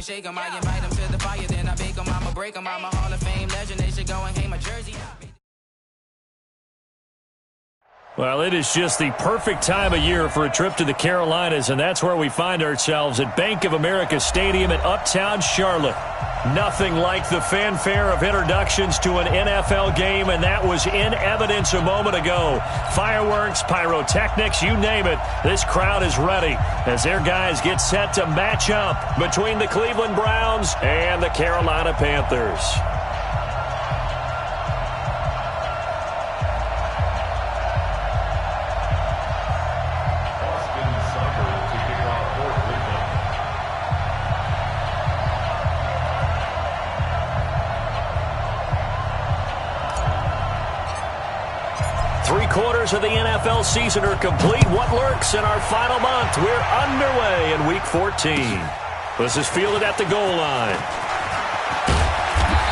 can shake 'em. I invite 'em to the fire, then I bake 'em. I'ma break 'em. I'm a Hall of Fame legend. They should go and hang my jersey out. Well, it is just the perfect time of year for a trip to the Carolinas, and that's where we find ourselves at Bank of America Stadium in Uptown Charlotte. Nothing like the fanfare of introductions to an NFL game, and that was in evidence a moment ago. Fireworks, pyrotechnics, you name it. This crowd is ready as their guys get set to match up between the Cleveland Browns and the Carolina Panthers. Three-quarters of the NFL season are complete. What lurks in our final month? We're underway in Week 14. This is fielded at the goal line.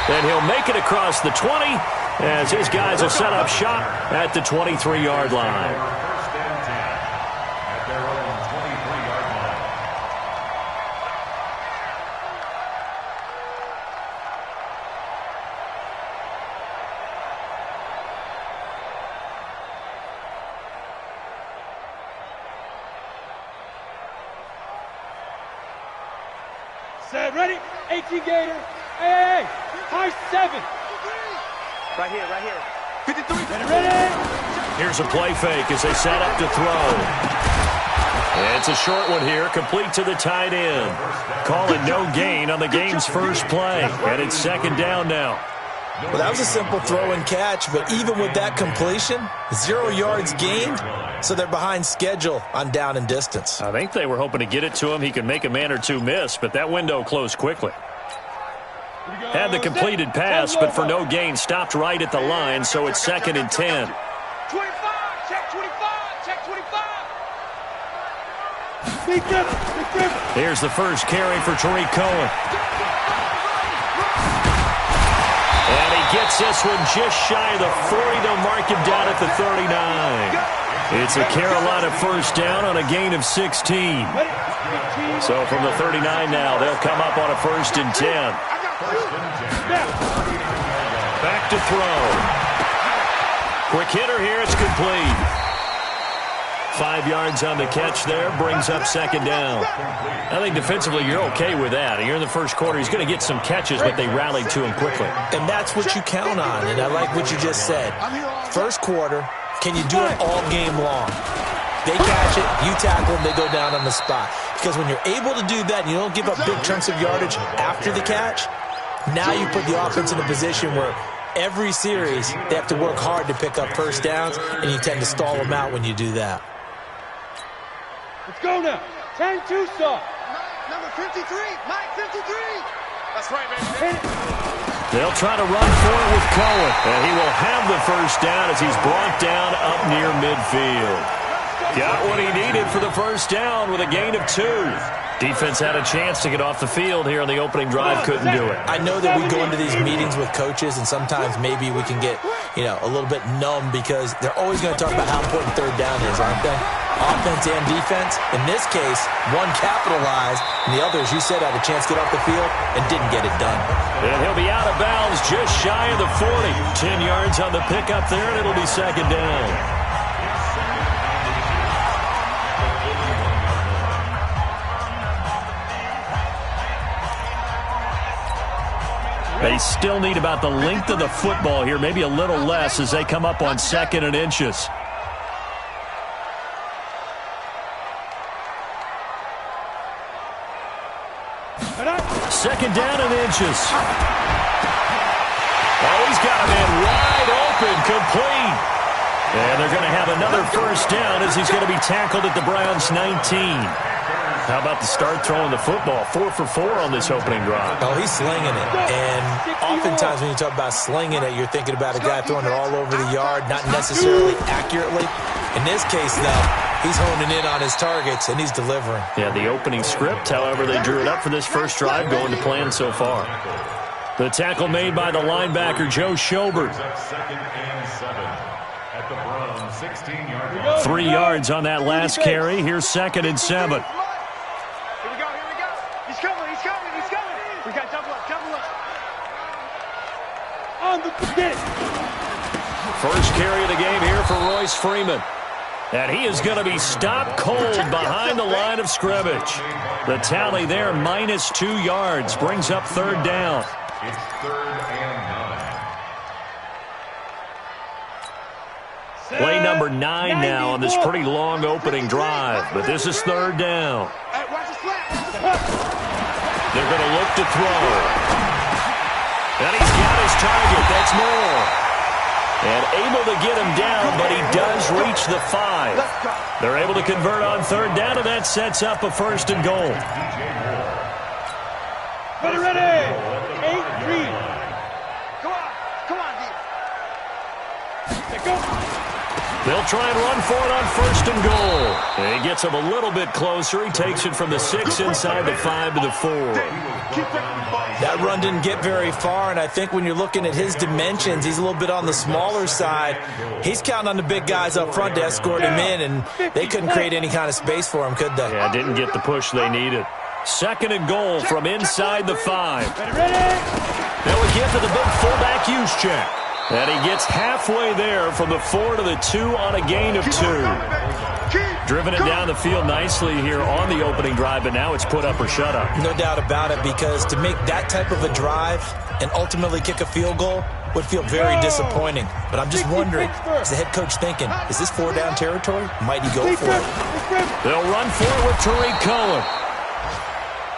And he'll make it across the 20 as his guys have set up shop at the 23-yard line. Set, ready? 18 Gator. Hey, high 7. Right here. 53. Ready? Here's a play fake as they set up to throw. And it's a short one here, complete to the tight end. Calling no gain on the game's first play. And it's second down now. Well, that was a simple throw and catch, but even with that completion, 0 yards gained, so they're behind schedule on down and distance. I think they were hoping to get it to him. He could make a man or two miss, but that window closed quickly. Had the completed pass, but for no gain, stopped right at the line, so it's second and 10. 25, check 25, check 25. Big difference. Here's the first carry for Tariq Cohen. And he gets this one just shy of the 40. They'll mark him down at the 39. It's a Carolina first down on a gain of 16. So from the 39 now, they'll come up on a first and 10. Back to throw. Quick hitter here, it's complete. 5 yards on the catch there, brings up second down. I think defensively you're okay with that. You're in the first quarter, he's going to get some catches, but they rallied to him quickly. And that's what you count on, and I like what you just said. First quarter, can you do it all game long? They catch it, you tackle them, they go down on the spot. Because when you're able to do that and you don't give up big chunks of yardage after the catch, now you put the offense in a position where every series they have to work hard to pick up first downs, and you tend to stall them out when you do that. Let's go now. 10-2 stop. Number 53, Mike 53. That's right, baby. They'll try to run for it with Cohen, and he will have the first down as he's brought down up near midfield. Got what he needed for the first down with a gain of 2. Defense had a chance to get off the field here on the opening drive, couldn't do it. I know that we go into these meetings with coaches, and sometimes maybe we can get, a little bit numb because they're always going to talk about how important third down is, aren't they? Offense and defense. In this case, one capitalized, and the other, as you said, had a chance to get off the field and didn't get it done. And he'll be out of bounds just shy of the 40. 10 yards on the pickup there, and it'll be second down. They still need about the length of the football here, maybe a little less as they come up on second and inches. Second down and inches. Oh, he's got a man wide open, complete. And they're going to have another first down as he's going to be tackled at the Browns' 19. How about the start throwing the football? 4 for 4 on this opening drive. Oh, he's slinging it. And oftentimes when you talk about slinging it, you're thinking about a guy throwing it all over the yard, not necessarily accurately. In this case, though, he's honing in on his targets, and he's delivering. Yeah, the opening script, however, they drew it up for this first drive, going to plan so far. The tackle made by the linebacker, Joe Schobert. 3 yards on that last carry. Here's second and 7. coming, he's coming, he's coming. We got double up, double up. On the get it. First carry of the game here for Royce Freeman. And he is going to be stopped cold behind the line of scrimmage. The tally there, -2 yards, brings up third down. It's 3rd and 9. Play number 9 now on this pretty long opening drive. But this is third down. Hey, watch the slap. They're going to look to throw. And he's got his target. That's Moore. And able to get him down, but he does reach the 5. They're able to convert on third down, and that sets up a 1st and goal. Ready. 8-3. Come on, D. Go. They'll try and run for it on 1st and goal. And he gets him a little bit closer. He takes it from the 6 inside the 5 to the 4. That run didn't get very far, and I think when you're looking at his dimensions, he's a little bit on the smaller side. He's counting on the big guys up front to escort him in, and they couldn't create any kind of space for him, could they? Yeah, didn't get the push they needed. 2nd and goal from inside the 5. They'll get to the big fullback use check. And he gets halfway there from the 4 to the 2 on a gain of 2. Driven it down the field nicely here on the opening drive, but now it's put up or shut up. No doubt about it, because to make that type of a drive and ultimately kick a field goal would feel very disappointing. But I'm just wondering, is the head coach thinking, is this 4-down territory? Might he go for it? They'll run for it with Tariq Cohen.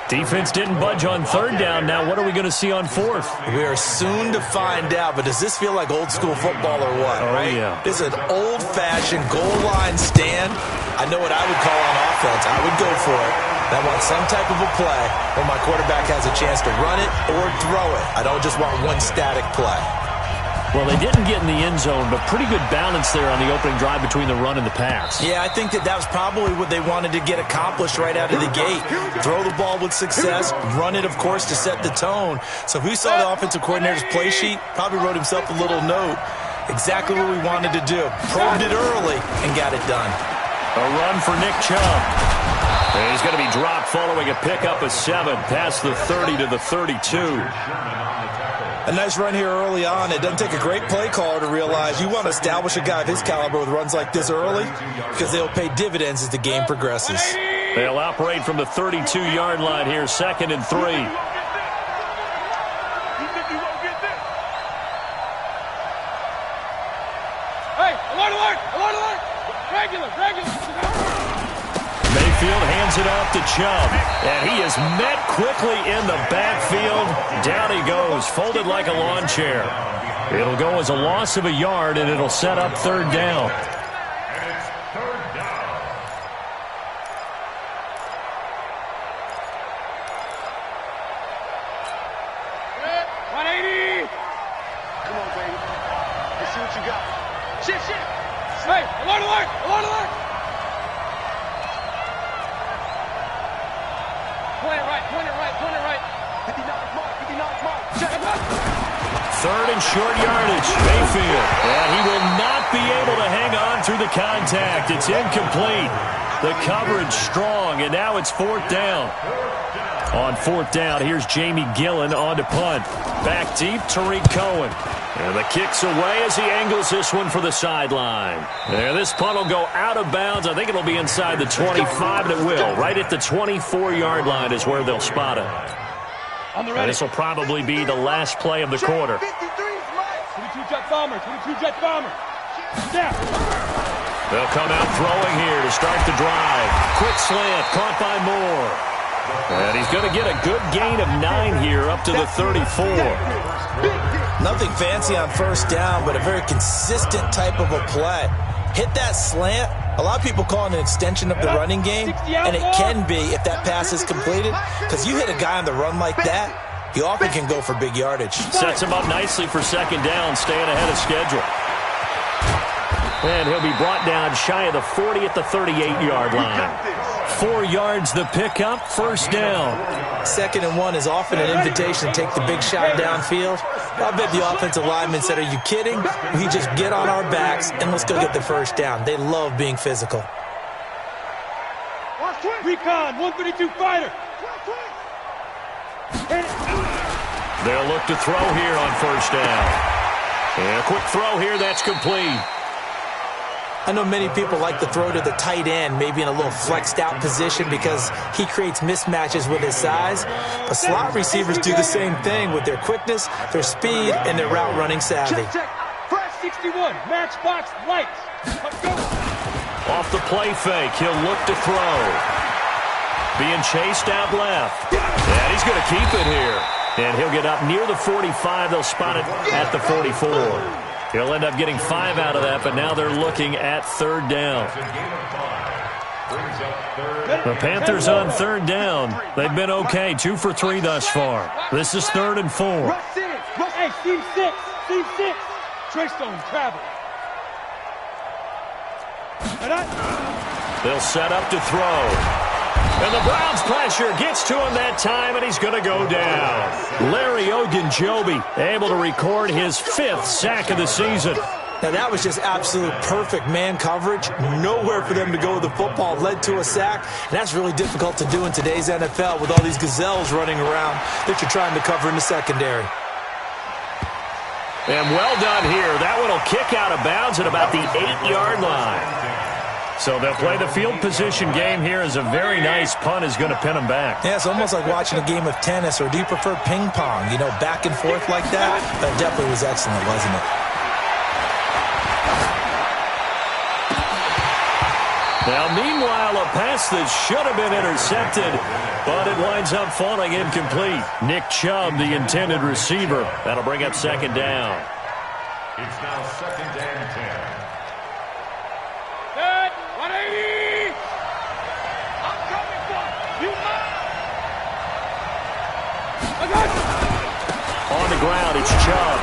Defense didn't budge on third down. Now what are we going to see on 4th? We are soon to find out, but does this feel like old school football or what, Oh, right? yeah. This is an old-fashioned goal line stand. I know what I would call on offense. I would go for it. I want some type of a play where my quarterback has a chance to run it or throw it. I don't just want one static play. Well, they didn't get in the end zone, but pretty good balance there on the opening drive between the run and the pass. Yeah, I think that was probably what they wanted to get accomplished right out of the gate. Throw the ball with success, run it, of course, to set the tone. So who saw the offensive coordinator's play sheet? Probably wrote himself a little note. Exactly what we wanted to do. Probed it early and got it done. A run for Nick Chubb. And he's going to be dropped following a pickup of 7 past the 30 to the 32. A nice run here early on. It doesn't take a great play caller to realize you want to establish a guy of his caliber with runs like this early, because they'll pay dividends as the game progresses. They'll operate from the 32-yard line here, 2nd and 3. Hey, alert! Regular. Mayfield hands it off to Chubb, and he is met quickly in the backfield. Down he goes, folded like a lawn chair. It'll go as a loss of a yard, and it'll set up third down. And it's 3rd down. Come on, baby. Let's see what you got. Shit. Hey, alert! Point it right. 59 mark. Check. 3rd and short yardage, Mayfield. And he will not be able to hang on through the contact. It's incomplete. The coverage strong, and now it's 4th down. On 4th down, here's Jamie Gillen on to punt. Back deep, Tariq Cohen. And the kick's away as he angles this one for the sideline. And this punt will go out of bounds. I think it'll be inside the 25, and it will. Right at the 24-yard line is where they'll spot it. On the And ready. this will probably be the last play of the quarter. 22 jet bomber. Snap. They'll come out throwing here to start the drive. Quick slant, caught by Moore. And he's going to get a good gain of 9 here up to the 34. Nothing fancy on 1st down, but a very consistent type of a play. Hit that slant. A lot of people call it an extension of the running game, and it can be if that pass is completed, because you hit a guy on the run like that, he often can go for big yardage. Sets him up nicely for 2nd down, staying ahead of schedule. And he'll be brought down shy of the 40 at the 38-yard line. 4 yards the pickup, 1st down. 2nd and 1 is often an invitation to take the big shot downfield. I bet the offensive lineman said, are you kidding? We just get on our backs and let's go get the 1st down. They love being physical. Recon, 132 fighter. They'll look to throw here on first down. And a quick throw here, that's complete. I know many people like to throw to the tight end, maybe in a little flexed out position because he creates mismatches with his size. But slot receivers do the same thing with their quickness, their speed, and their route running savvy. Check. Fresh 61, matchbox lights. Let's go. Off the play fake, he'll look to throw. Being chased out left. And he's going to keep it here. And he'll get up near the 45. They'll spot it at the 44. He'll end up getting 5 out of that, but now they're looking at third down. The Panthers on third down. They've been okay, 2 for 3 thus far. This is 3rd and 4. Hey, team 6. Trey Stone travel. They'll set up to throw. And the Browns pressure gets to him that time, and he's going to go down. Larry Ogunjobi able to record his 5th sack of the season. Now, that was just absolute perfect man coverage. Nowhere for them to go with the football. Led to a sack. And that's really difficult to do in today's NFL with all these gazelles running around that you're trying to cover in the secondary. And well done here. That one will kick out of bounds at about the 8-yard line. So they'll play the field position game here as a very nice punt is going to pin them back. Yeah, it's almost like watching a game of tennis, or do you prefer ping pong? You know, back and forth like that? That definitely was excellent, wasn't it? Now, meanwhile, a pass that should have been intercepted, but it winds up falling incomplete. Nick Chubb, the intended receiver. That'll bring up second down. It's now 2nd and 10. 180! I'm coming for you. On the ground, it's Chubb.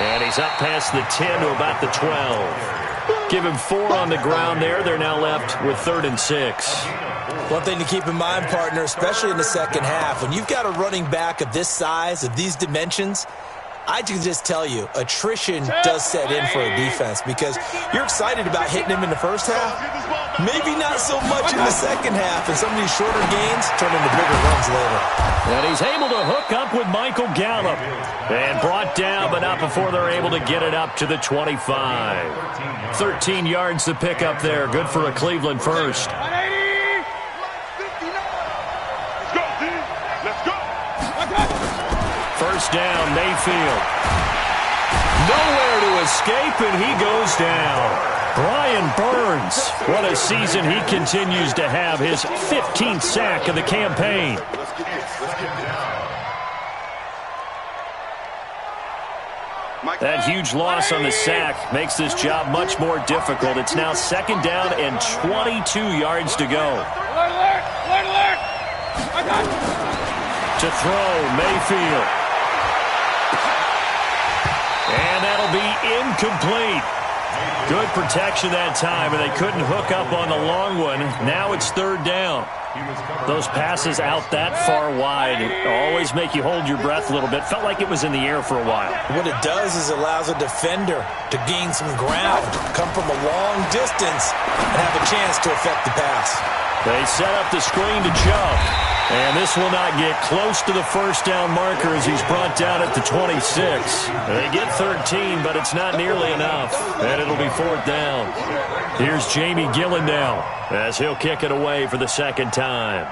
And he's up past the 10 to about the 12. Give him 4 on the ground there. They're now left with 3rd and 6. One thing to keep in mind, partner, especially in the second half, when you've got a running back of this size, of these dimensions, I can just tell you, attrition does set in for a defense because you're excited about hitting him in the first half. Maybe not so much in the second half, and some of these shorter gains turn into bigger runs later. And he's able to hook up with Michael Gallup. And brought down, but not before they're able to get it up to the 25. 13 yards to pick up there. Good for a Cleveland first. 180! Let's go, team. Let's go. First down, Mayfield. Nowhere to escape, and he goes down. Brian Burns, what a season he continues to have. His 15th sack of the campaign. That huge loss on the sack makes this job much more difficult. It's now 2nd down and 22 yards to go. Alert! To throw, Mayfield. And that'll be incomplete. Good protection that time, and they couldn't hook up on the long one. Now it's 3rd down. Those passes out that far wide always make you hold your breath a little bit. Felt like it was in the air for a while. What it does is allows a defender to gain some ground, come from a long distance, and have a chance to affect the pass. They set up the screen to Chubb. And this will not get close to the first down marker as he's brought down at the 26. They get 13, but it's not nearly enough. And it'll be 4th down. Here's Jamie Gillen now as he'll kick it away for the 2nd time.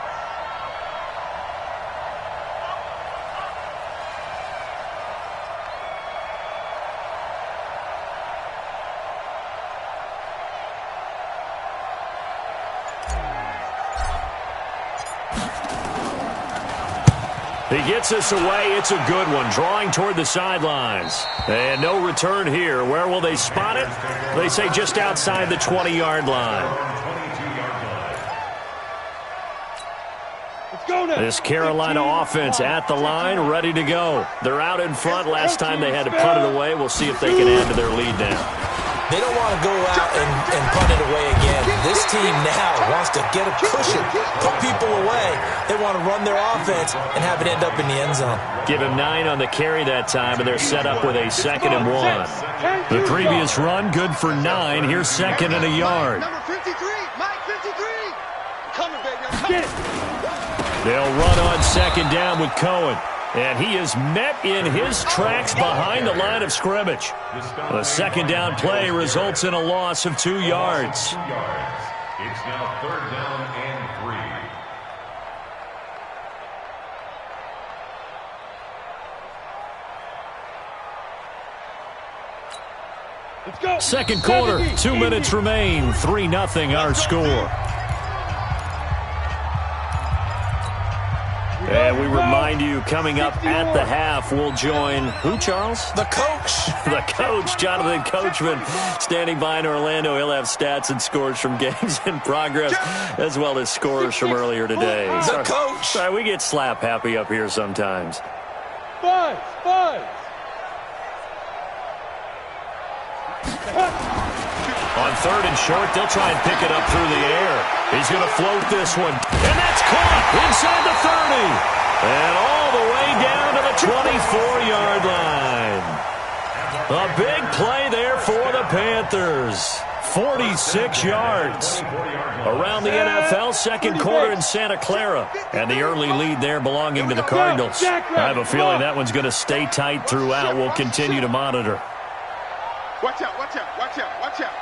He gets us away. It's a good one. Drawing toward the sidelines. And no return here. Where will they spot it? They say just outside the 20-yard line. This Carolina offense at the line, ready to go. They're out in front. Last time they had to punt it away. We'll see if they can add to their lead now. They don't want to go out and punt it away again. This team now wants to get a cushion, put people away. They want to run their offense and have it end up in the end zone. Give him 9 on the carry that time, and they're set up with a 2nd and 1. The previous run, good for 9. Here's 2nd and a yard. Number 53, Mike 53. Coming, baby. I'm coming. They'll run on 2nd down with Cohen. And he is met in his tracks behind the line of scrimmage. The second down play results in a loss of 2 yards. It's now 3rd down and 3. Let's go. Second quarter, 2 minutes remain. 3-0 our score. And we remind you, coming up at the half, we'll join who, Charles? The coach. The coach, Jonathan Coachman, standing by in Orlando. He'll have stats and scores from games in progress, as well as scores from earlier today. The coach. Sorry, we get slap happy up here sometimes. Buzz. On 3rd and short, they'll try and pick it up through the air. He's going to float this one. And that's caught inside the 30. And all the way down to the 24-yard line. A big play there for the Panthers. 46 yards. Around the NFL, second quarter in Santa Clara. And the early lead there belonging to the Cardinals. I have a feeling that one's going to stay tight throughout. We'll continue to monitor. Watch out, watch out, watch out, watch out.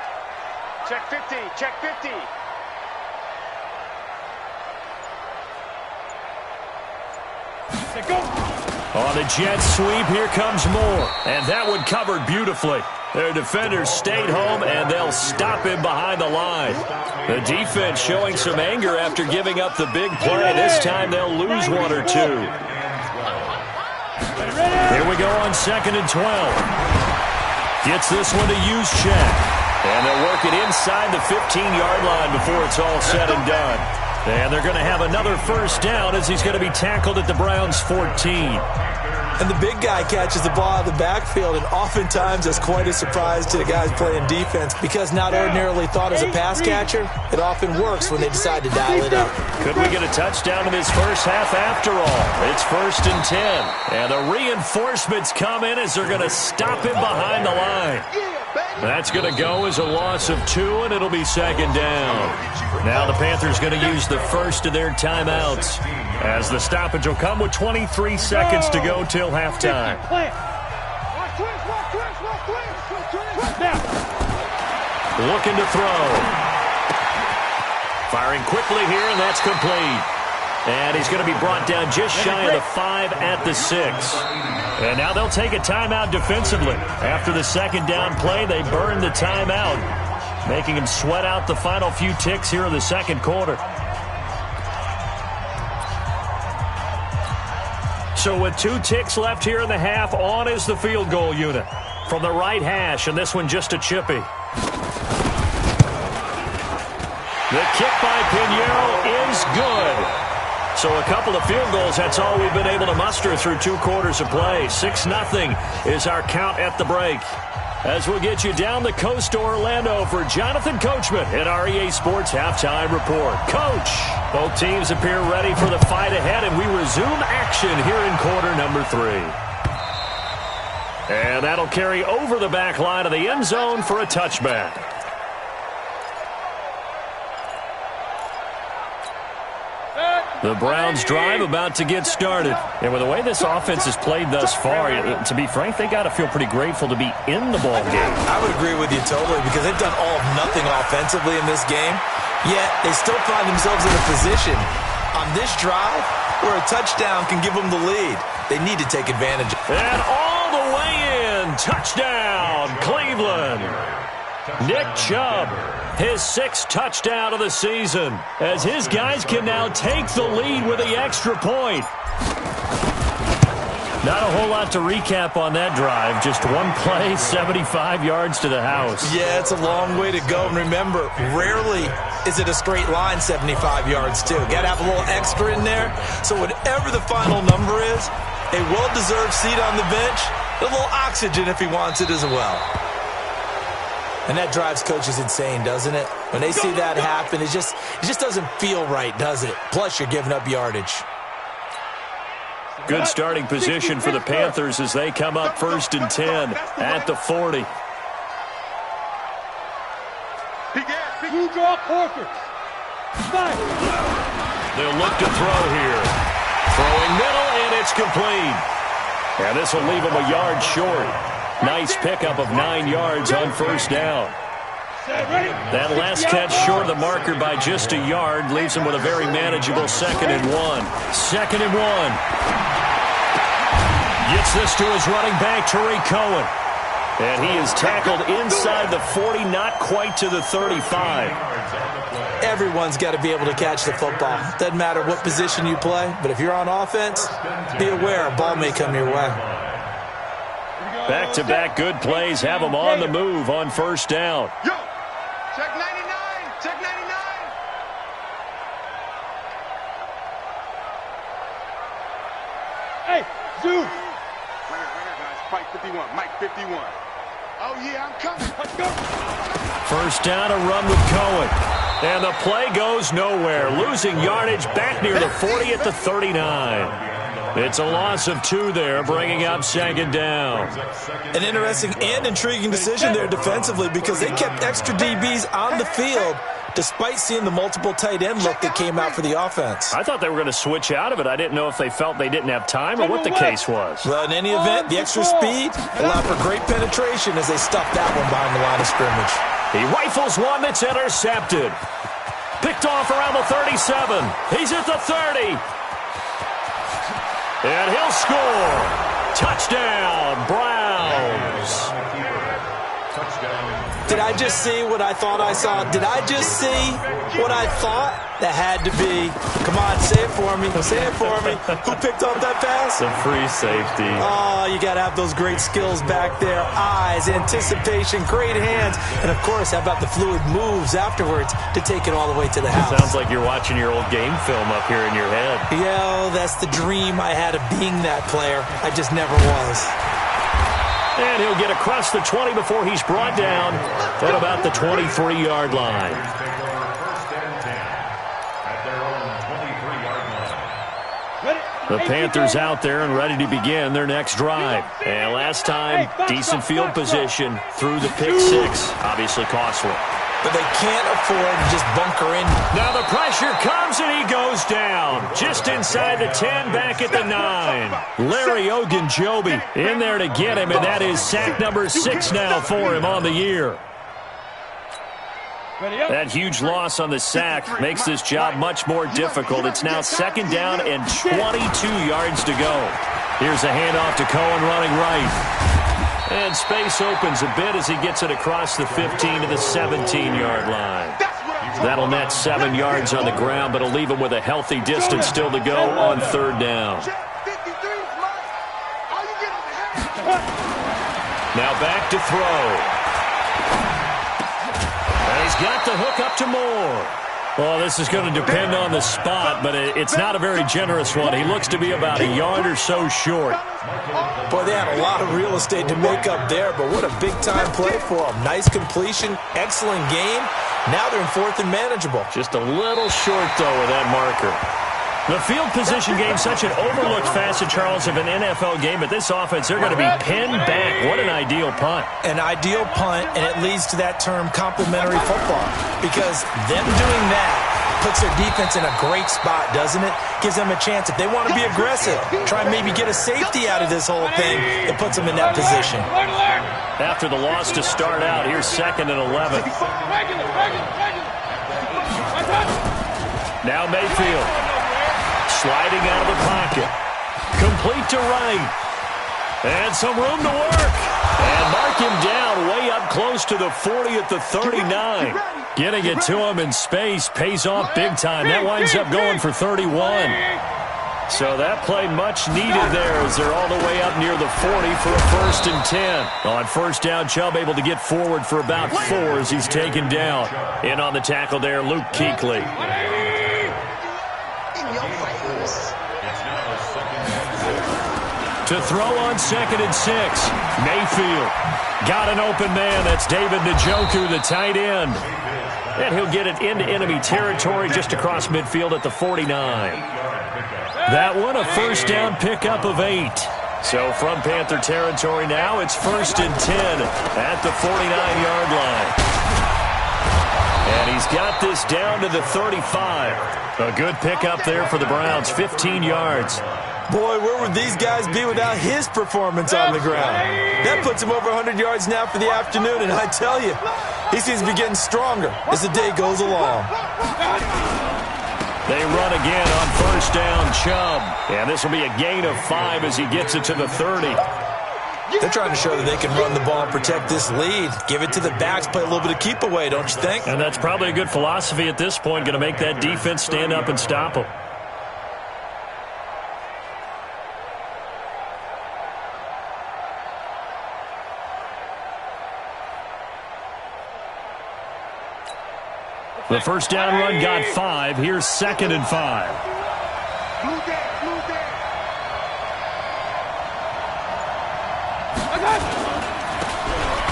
Check 50, check 50. On the jet sweep, here comes more. And that one covered beautifully. Their defenders stayed home, and they'll stop him behind the line. The defense showing some anger after giving up the big play. This time they'll lose 1 or 2. Here we go on 2nd and 12. Gets this one to Juszczyk. And they'll work it inside the 15-yard line before it's all said and done. And they're going to have another first down as he's going to be tackled at the Browns' 14. And the big guy catches the ball out of the backfield, and oftentimes that's quite a surprise to the guys playing defense because not ordinarily thought as a pass catcher, it often works when they decide to dial it up. Could we get a touchdown in this first half after all? It's 1st and 10. And the reinforcements come in as they're going to stop him behind the line. That's going to go as a loss of 2, and it'll be 2nd down. Now the Panthers going to use the first of their timeouts as the stoppage will come with 23 seconds to go till halftime. Looking to throw. Firing quickly here, and that's complete. And he's going to be brought down just shy of the 5 at the 6. And now they'll take a timeout defensively. After the second down play, they burn the timeout, making him sweat out the final few ticks here in the second quarter. So with 2 ticks left here in the half, on is the field goal unit. From the right hash, and this one just a chippy. The kick by Pinheiro is good. So a couple of field goals, that's all we've been able to muster through 2 quarters of play. 6-0 is our count at the break. As we'll get you down the coast to Orlando for Jonathan Coachman at REA Sports Halftime Report. Coach, both teams appear ready for the fight ahead, and we resume action here in quarter number 3. And that'll carry over the back line of the end zone for a touchback. The Browns drive about to get started. And with the way this offense has played thus far, to be frank, they got to feel pretty grateful to be in the ball game. I would agree with you totally because they've done all of nothing offensively in this game, yet they still find themselves in a position on this drive where a touchdown can give them the lead. They need to take advantage. And all the way in, touchdown, Cleveland. Nick Chubb, his 6th touchdown of the season, as his guys can now take the lead with the extra point. Not a whole lot to recap on that drive. Just one play, 75 yards to the house. Yeah, it's a long way to go. And remember, rarely is it a straight line 75 yards, too. Got to have a little extra in there. So whatever the final number is, a well-deserved seat on the bench, a little oxygen if he wants it as well. And that drives coaches insane, doesn't it? When they see that happen, it just doesn't feel right, does it? Plus, you're giving up yardage. Good starting position for the Panthers as they come up 1st and 10 at the 40. You draw Corker. They'll look to throw here. Throwing middle, and it's complete. And this will leave him a yard short. Nice pickup of 9 yards on first down. That last catch short of the marker by just a yard leaves him with a very manageable 2nd and 1. 2nd and 1. Gets this to his running back, Tariq Cohen. And he is tackled inside the 40, not quite to the 35. Everyone's got to be able to catch the football. Doesn't matter what position you play, but if you're on offense, be aware a ball may come your way. Back-to-back good plays have him on the move on first down. Yo, check 99, check 99. Hey, Zoo. Right here, guys. Fight 51, Mike 51. Oh, yeah, I'm coming. Let's go. First down, a run with Cohen. And the play goes nowhere. Losing yardage back near the 40 at the 39. It's a loss of 2 there, bringing up 2nd down. An interesting and intriguing decision there defensively because they kept extra DBs on the field despite seeing the multiple tight end look that came out for the offense. I thought they were going to switch out of it. I didn't know if they felt they didn't have time or what the case was. Well, in any event, the extra speed allowed for great penetration as they stuffed that one behind the line of scrimmage. He rifles one that's intercepted. Picked off around the 37. He's at the 30. And he'll score. Touchdown, Browns. Did I just see what I thought I saw? Did I just see what I thought? That had to be. Come on, say it for me. Say it for me. Who picked up that pass? The free safety. Oh, you got to have those great skills back there. Eyes, anticipation, great hands. And, of course, how about the fluid moves afterwards to take it all the way to the house? Sounds like you're watching your old game film up here in your head. Yeah, that's the dream I had of being that player. I just never was. And he'll get across the 20 before he's brought down at about the 23-yard line. The Panthers out there and ready to begin their next drive. And last time, decent field position through the pick 6. Obviously costly. But they can't afford to just bunker in. Now the pressure comes and he goes down. Just inside the 10, back at the 9. Larry Ogunjobi in there to get him, and that is sack number 6 now for him on the year. That huge loss on the sack makes this job much more difficult. It's now 2nd down and 22 yards to go. Here's a handoff to Cohen running right. And space opens a bit as he gets it across the 15 to the 17-yard line. That'll net 7 yards on the ground, but it'll leave him with a healthy distance still to go on 3rd down. Now back to throw. And he's got the hook up to Moore. Well, this is going to depend on the spot, but it's not a very generous one. He looks to be about a yard or so short. Boy, they had a lot of real estate to make up there, but what a big-time play for them. Nice completion, excellent game. Now they're in 4th and manageable. Just a little short, though, with that marker. The field position game, such an overlooked facet, Charles, of an NFL game. But this offense, they're going to be pinned back. What an ideal punt. An ideal punt, and it leads to that term complementary football. Because them doing that puts their defense in a great spot, doesn't it? Gives them a chance. If they want to be aggressive, try and maybe get a safety out of this whole thing, it puts them in that position. After the loss to start out, here's 2nd and 11. Now Mayfield. Sliding out of the pocket. Complete to right. And some room to work. And mark him down way up close to the 40 at the 39. Getting it to him in space pays off big time. That winds up going for 31. So that play much needed there as they're all the way up near the 40 for a 1st and 10. On 1st down, Chubb able to get forward for about 4 as he's taken down. In on the tackle there, Luke Kuechly. To throw on 2nd and 6. Mayfield got an open man. That's David Njoku, the tight end. And he'll get it into enemy territory just across midfield at the 49. That one, a 1st down pickup of 8. So from Panther territory now, it's 1st and 10 at the 49-yard line. And he's got this down to the 35. A good pickup there for the Browns, 15 yards. Boy, where would these guys be without his performance on the ground? That puts him over 100 yards now for the afternoon, and I tell you, he seems to be getting stronger as the day goes along. They run again on first down, Chubb. And this will be a gain of 5 as he gets it to the 30. They're trying to show that they can run the ball and protect this lead. Give it to the backs, play a little bit of keep away, don't you think? And that's probably a good philosophy at this point, going to make that defense stand up and stop them. The first down run got 5. Here's 2nd and 5.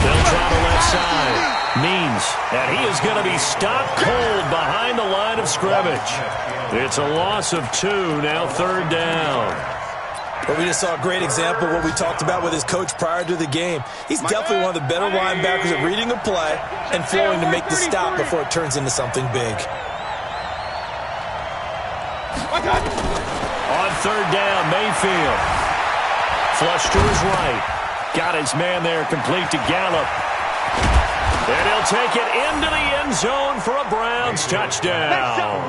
They'll try the left side. Means that he is going to be stopped cold behind the line of scrimmage. It's a loss of 2, now 3rd down. But we just saw a great example of what we talked about with his coach prior to the game. He's definitely one of the better linebackers at reading a play and flowing to make the stop before it turns into something big. On 3rd down, Mayfield. Flush to his right. Got his man there, complete to Gallup. And he'll take it into the end zone for a Browns touchdown.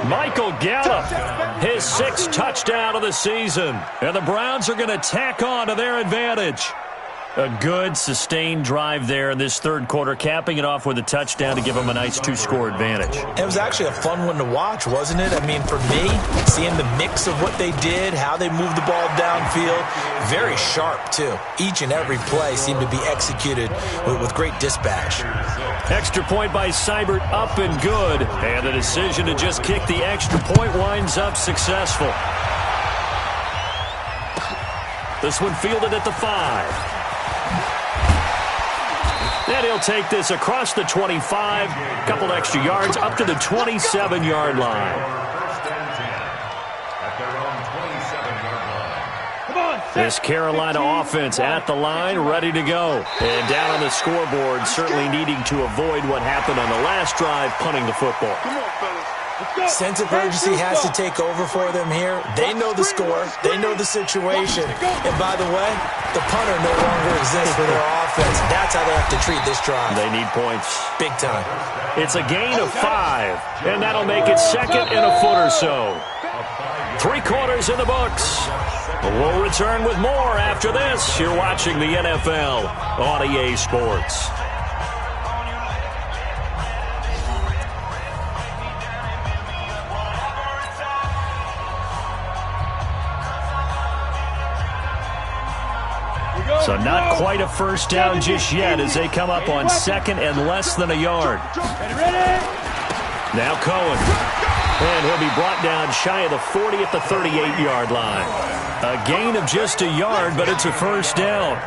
Michael Gallup, his 6th touchdown of the season. And the Browns are going to tack on to their advantage. A good, sustained drive there in this 3rd quarter, capping it off with a touchdown to give them a nice 2-score advantage. It was actually a fun one to watch, wasn't it? I mean, for me, seeing the mix of what they did, how they moved the ball downfield, very sharp, too. Each and every play seemed to be executed with great dispatch. Extra point by Seibert, up and good. And the decision to just kick the extra point winds up successful. This one fielded at the 5. And he'll take this across the 25, couple extra yards, up to the 27-yard line. This Carolina offense at the line, ready to go. And down on the scoreboard, certainly needing to avoid what happened on the last drive, punting the football. Sense of urgency has to take over for them here. They know the score. They know the situation. And by the way, the punter no longer exists for their offense. That's how they have to treat this drive. They need points. Big time. It's a gain of 5, and that'll make it 2nd and a foot or so. 3 quarters in the books. We'll return with more after this. You're watching the NFL on EA Sports. So not quite a first down just yet as they come up on 2nd and less than a yard. Now Cohen. And he'll be brought down shy of the 40 at the 38-yard line. A gain of just a yard, but it's a first down.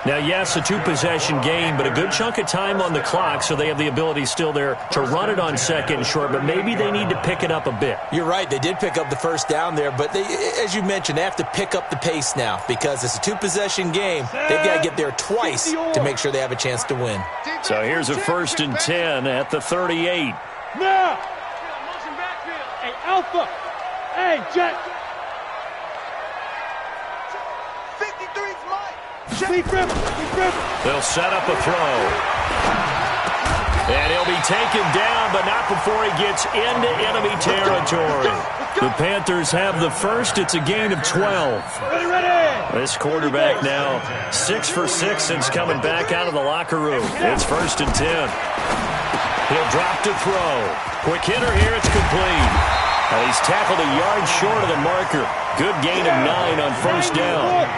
Now, yes, a 2-possession game, but a good chunk of time on the clock, so they have the ability still there to run it on 2nd and short, but maybe they need to pick it up a bit. You're right. They did pick up the first down there, but they, as you mentioned, they have to pick up the pace now because it's a 2-possession game. They've got to get there twice to make sure they have a chance to win. So here's a 1st and 10 at the 38. Now! Hey, Alpha! Hey, Jack! 53's mine! Deep river! They'll set up a throw. And he'll be taken down, but not before he gets into enemy territory. The Panthers have the first. It's a gain of 12. Ready! This quarterback now 6 for 6 since coming back out of the locker room. It's 1st and 10. He'll drop to throw. Quick hitter here. It's complete. He's tackled a yard short of the marker. Good gain of 9 on first down.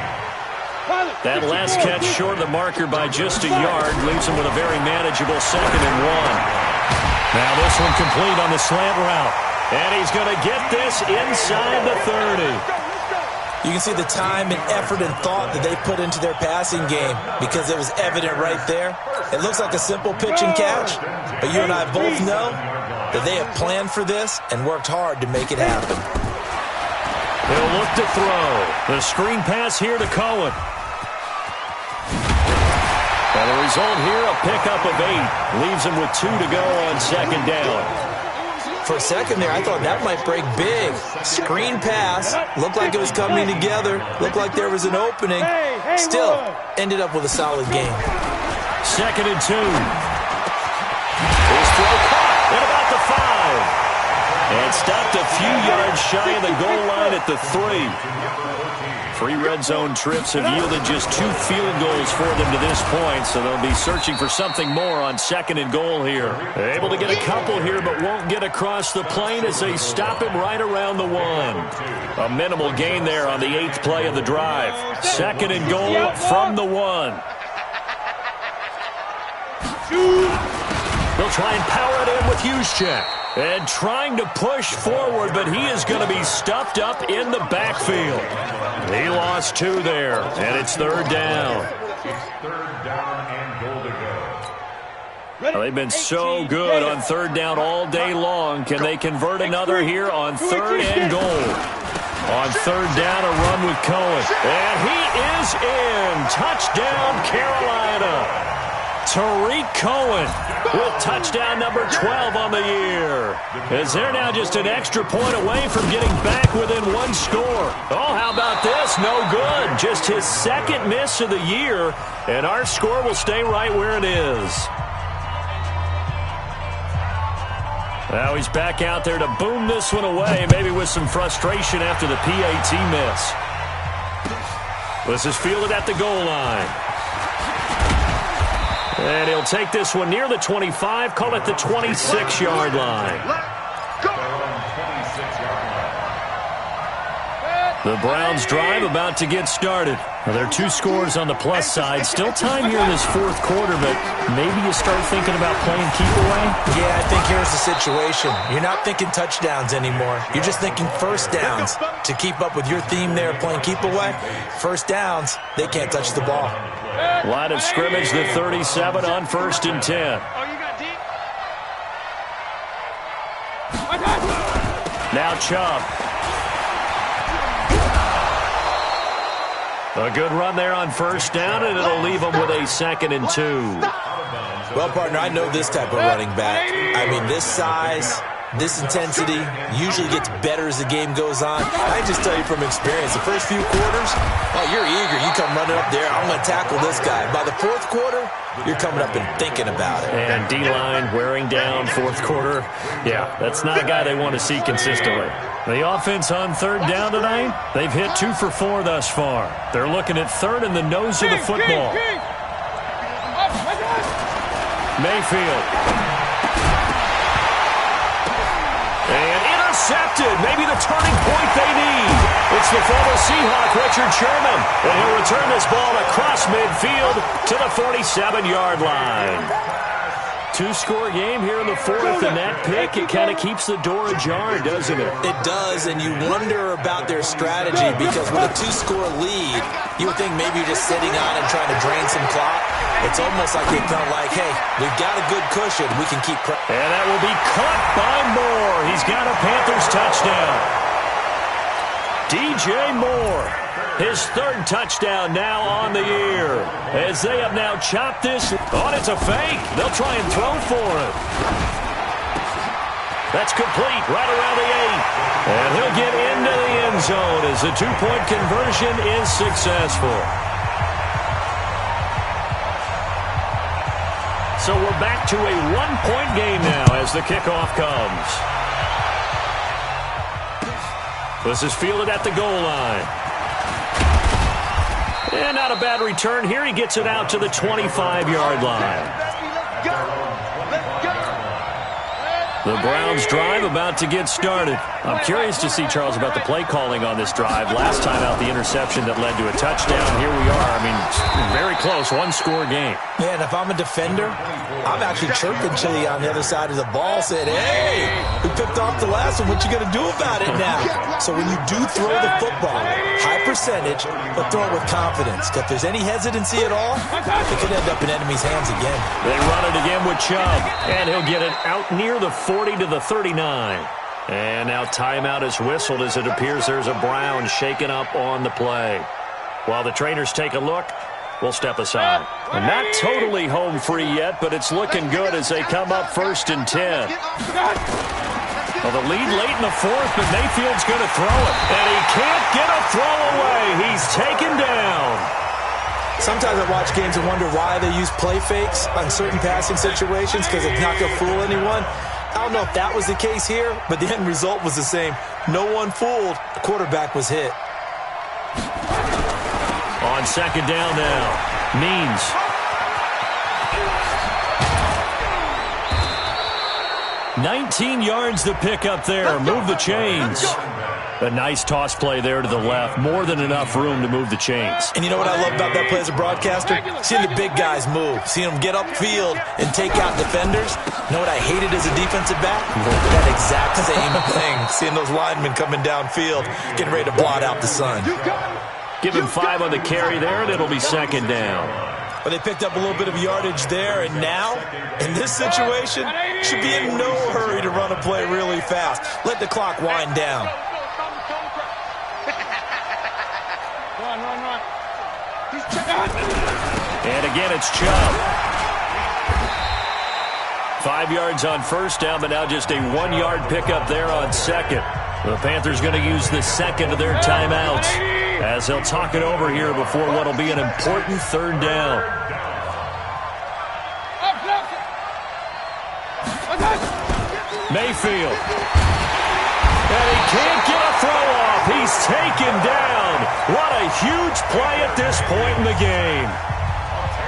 That last catch short of the marker by just a yard leaves him with a very manageable 2nd and 1. Now this one complete on the slant route. And he's going to get this inside the 30. You can see the time and effort and thought that they put into their passing game because it was evident right there. It looks like a simple pitch and catch, but you and I both know that they have planned for this and worked hard to make it happen. He'll look to throw. The screen pass here to Cohen. And the result here, a pickup of 8. Leaves him with 2 to go on second down. For a second there, I thought that might break big. Screen pass. Looked like it was coming together. Looked like there was an opening. Still, ended up with a solid game. Second and 2. His throw caught at about the 5. And stopped a few yards shy of the goal line at the 3. 3 red zone trips have yielded just 2 field goals for them to this point, so they'll be searching for something more on second and goal here. They're able to get a couple here, but won't get across the plane as they stop him right around the 1. A minimal gain there on the 8th play of the drive. Second and goal from the 1. They'll try and power it in with Juszczyk. And trying to push forward, but he is going to be stuffed up in the backfield. He lost 2 there, and it's third down. It's third down and goal to go. Well, they've been so good on third down all day long. Can they convert another here on third and goal? On third down, a run with Cohen. And he is in. Touchdown, Carolina. Tariq Cohen with touchdown number 12 on the year. As they're now just an extra point away from getting back within 1 score. Oh, how about this? No good. Just his second miss of the year, and our score will stay right where it is. Now he's back out there to boom this one away, maybe with some frustration after the PAT miss. This is fielded at the goal line. And he'll take this one near the 25, call it the 26-yard line. The Browns drive about to get started. Well, there are 2 scores on the plus side. Still time here in this fourth quarter, but maybe you start thinking about playing keep away? Yeah, I think here's the situation. You're not thinking touchdowns anymore. You're just thinking first downs. To keep up with your theme there, playing keep away, first downs, they can't touch the ball. Line of scrimmage, the 37 on 1st and 10. Now Chubb. A good run there on first down, and it'll leave them with a 2nd and 2. Well, partner, I know this type of running back. I mean, this size, this intensity usually gets better as the game goes on. I just tell you from experience, the first few quarters, oh, you're eager. You come running up there, I'm going to tackle this guy. By the 4th quarter, you're coming up and thinking about it. And D-line wearing down 4th quarter. Yeah, that's not a guy they want to see consistently. The offense on third down tonight, they've hit 2 for 4 thus far. They're looking at third in the nose of the football. Mayfield. And intercepted. Maybe the turning point they need. It's the former Seahawk, Richard Sherman. And he'll return this ball across midfield to the 47-yard line. 2-score game here in the 4th, and that pick, it kind of keeps the door ajar, doesn't it? It does, and you wonder about their strategy, because with a 2-score lead, you would think maybe you're just sitting on and trying to drain some clock. It's almost like they felt like, hey, we've got a good cushion. We can keep... And that will be caught by Moore. He's got a Panthers touchdown. DJ Moore, his 3rd touchdown now on the year. As they have now chopped this. Oh, it's a fake. They'll try and throw for it. That's complete right around the 8. And he'll get into the end zone as the 2-point conversion is successful. So we're back to a 1-point game now as the kickoff comes. This is fielded at the goal line. And not a bad return here. He gets it out to the 25-yard line. The Browns drive about to get started. I'm curious to see, Charles, about the play calling on this drive. Last time out, the interception that led to a touchdown. Here we are. I mean, very close, 1-score game. Yeah, and if I'm a defender, I'm actually chirping Chili on the other side of the ball, saying, hey, we picked off the last one. What you going to do about it now? So when you do throw the football, high percentage, but throw it with confidence. If there's any hesitancy at all, it could end up in enemy's hands again. They run it again with Chubb, and he'll get it out near the 40 to the 39. And now timeout is whistled as it appears there's a Brown shaken up on the play. While the trainers take a look, will step aside. And not totally home free yet, but it's looking good as they come up 1st and 10. Well, the lead late in the 4th, but Mayfield's going to throw it. And he can't get a throw away. He's taken down. Sometimes I watch games and wonder why they use play fakes on certain passing situations, because it's not going to fool anyone. I don't know if that was the case here, but the end result was the same. No one fooled. The quarterback was hit. On 2nd down now, Means. $19 yards to pick up there. Move the chains. A nice toss play there to the left. More than enough room to move the chains. And you know what I love about that play as a broadcaster? Seeing the big guys move. Seeing them get upfield and take out defenders. You know what I hated as a defensive back? That exact same thing. Seeing those linemen coming downfield, getting ready to blot out the sun. Give him 5 on the carry there, and it'll be 2nd down. But they picked up a little bit of yardage there, and now, in this situation, should be in no hurry to run a play really fast. Let the clock wind down. Run. And again, it's Chubb. 5 yards on 1st down, but now just a 1-yard pickup there on 2nd. The Panthers going to use the 2nd of their timeouts as they'll talk it over here before what will be an important 3rd down. Mayfield. And he can't get a throw off. He's taken down. What a huge play at this point in the game.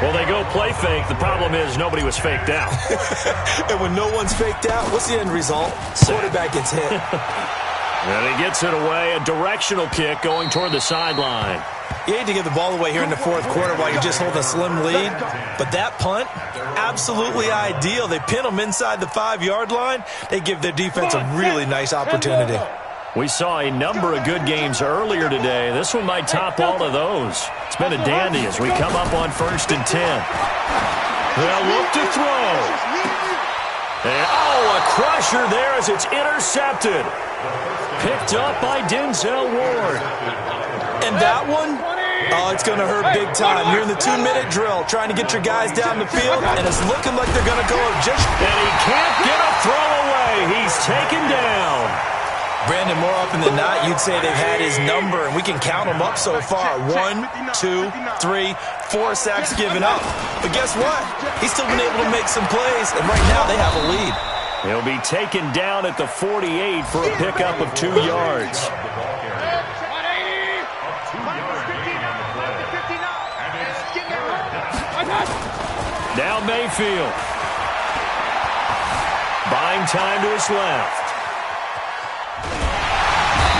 Well, they go play fake. The problem is nobody was faked out. And when no one's faked out, what's the end result? Quarterback gets hit. And he gets it away. A directional kick going toward the sideline. You hate to give the ball away here in the 4th quarter while you're just holding a slim lead. But that punt, absolutely ideal. They pin them inside the 5-yard line. They give their defense a really nice opportunity. We saw a number of good games earlier today. This one might top all of those. It's been a dandy as we come up on 1st and 10. They'll look to throw. And, a crusher there as it's intercepted. Picked up by Denzel Ward. And that one, it's going to hurt big time. You're in the 2-minute drill trying to get your guys down the field, and it's looking like they're going to go just... And he can't get a throw away. He's taken down. Brandon, more often than not, you'd say they've had his number, and we can count them up so far. 1, 2, 3, 4 sacks given up. But guess what? He's still been able to make some plays, and right now they have a lead. He'll be taken down at the 48 for a pickup of 2 yards. Now Mayfield. Buying time to his left.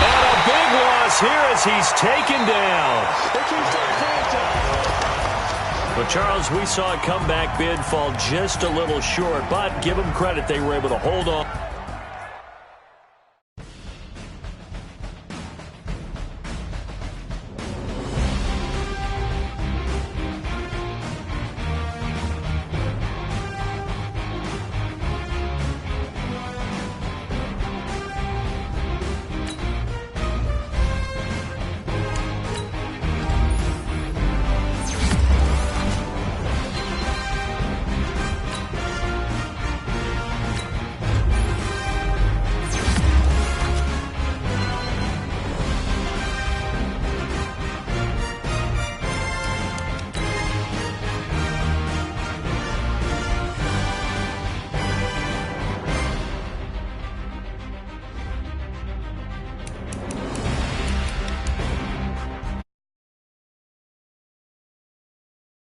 And a big loss here as he's taken down. But, Charles, we saw a comeback bid fall just a little short, but give them credit. They were able to hold on.